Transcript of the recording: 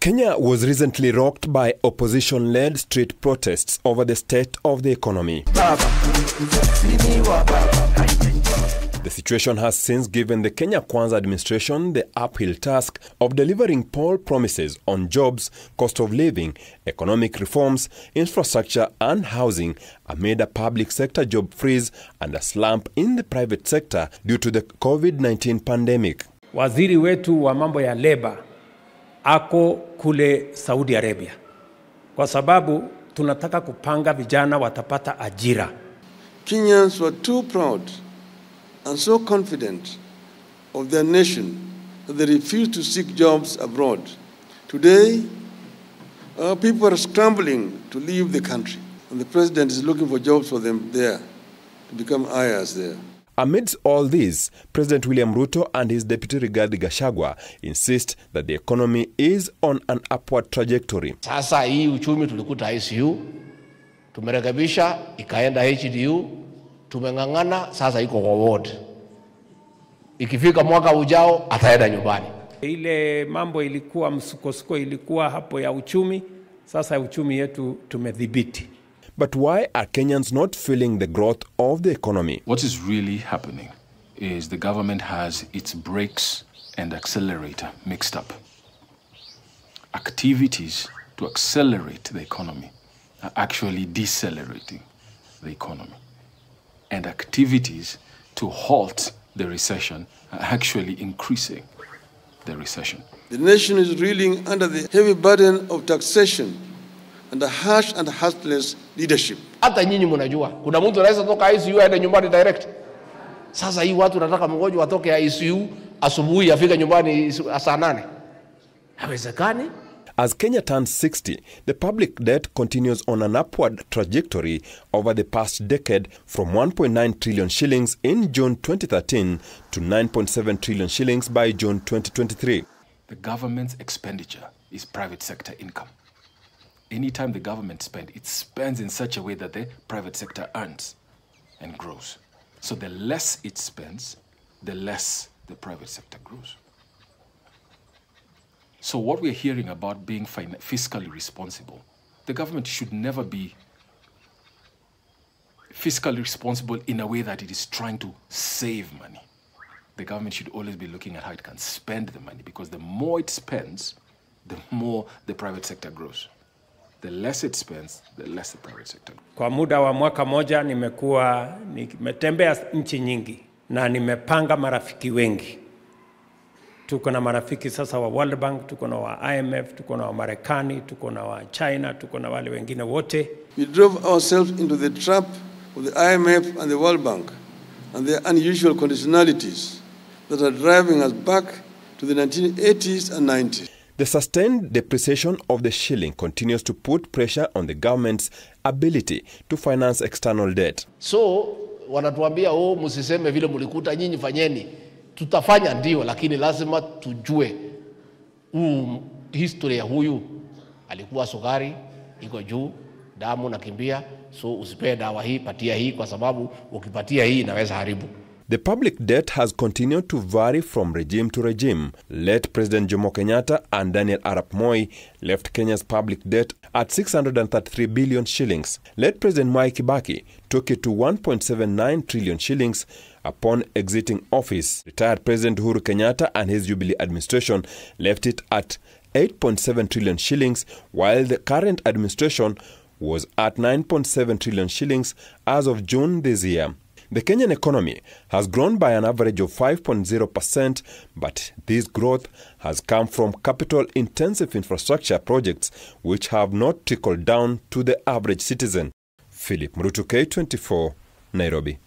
Kenya was recently rocked by opposition-led street protests over the state of the economy. The situation has since given the Kenya Kwanza administration the uphill task of delivering poll promises on jobs, cost of living, economic reforms, infrastructure and housing amid a public sector job freeze and a slump in the private sector due to the COVID-19 pandemic. Waziri wetu wa mambo ya labor ako kule Saudi Arabia kwa sababu tunataka kupanga vijana watapata ajira. Kenyans were too proud and so confident of their nation that they refused to seek jobs abroad. Today, our people are scrambling to leave the country, and the president is looking for jobs for them there, to become heirs there. Amidst all this, President William Ruto and his deputy Rigathi Gachagua insist that the economy is on an upward trajectory. Sasa hii uchumi tulikuta ICU, tumerekebisha ikaenda HDU, tumengangana sasa iko kwa ward. Ikifika mwaka ujao ataenda nyumbani. Ile mambo ilikuwa msukosuko ilikuwa hapo ya uchumi, sasa uchumi yetu tumedhibiti. But why are Kenyans not feeling the growth of the economy? What is really happening is the government has its brakes and accelerator mixed up. Activities to accelerate the economy are actually decelerating the economy. And activities to halt the recession are actually increasing the recession. The nation is reeling under the heavy burden of taxation and a harsh and heartless leadership. Hata nyinyi mnajua kuna mtu anaweza toka ICU aende nyumbani direct. Sasa hii watu nataka mgonjwa atoke ICU asubuhi afike nyumbani saa 8. Haiwezekani. As Kenya turns 60, the public debt continues on an upward trajectory over the past decade from 1.9 trillion shillings in June 2013 to 9.7 trillion shillings by June 2023. The government's expenditure is private sector income. Anytime the government spends, it spends in such a way that the private sector earns and grows. So the less it spends, the less the private sector grows. So what we're hearing about being fiscally responsible, the government should never be fiscally responsible in a way that it is trying to save money. The government should always be looking at how it can spend the money, because the more it spends, the more the private sector grows. The less it spends, the less the private sector grows. Kwa muda wa mwaka moja nimetembea nchi nyingi na nimepanga marafiki wengi. Tuko na marafiki sasa wa World Bank, tuko na wa IMF, tuko na wa Marekani, tuko na wa China, tuko na wale wengine wote. We drove ourselves into the trap of the IMF and the World Bank and their unusual conditionalities that are driving us back to the 1980s and 90s. The sustained depreciation of the shilling continues to put pressure on the government's ability to finance external debt. So, wanatuambia msiseme vile mlikuta nyinyi fanyeni. Tutafanya ndio, lakini lazima tujue history ya huyu. Alikuwa sukari iko juu, damu nakimbia, so usipe dawa hii, patia hii kwa sababu ukipatia hii inaweza haribu. The public debt has continued to vary from regime to regime. Late President Jomo Kenyatta and Daniel Arap Moi left Kenya's public debt at 633 billion shillings. Late President Mwai Kibaki took it to 1.79 trillion shillings upon exiting office. Retired President Uhuru Kenyatta and his Jubilee administration left it at 8.7 trillion shillings, while the current administration was at 9.7 trillion shillings as of June this year. The Kenyan economy has grown by an average of 5.0%, but this growth has come from capital-intensive infrastructure projects which have not trickled down to the average citizen. Philip Ruto, K24, Nairobi.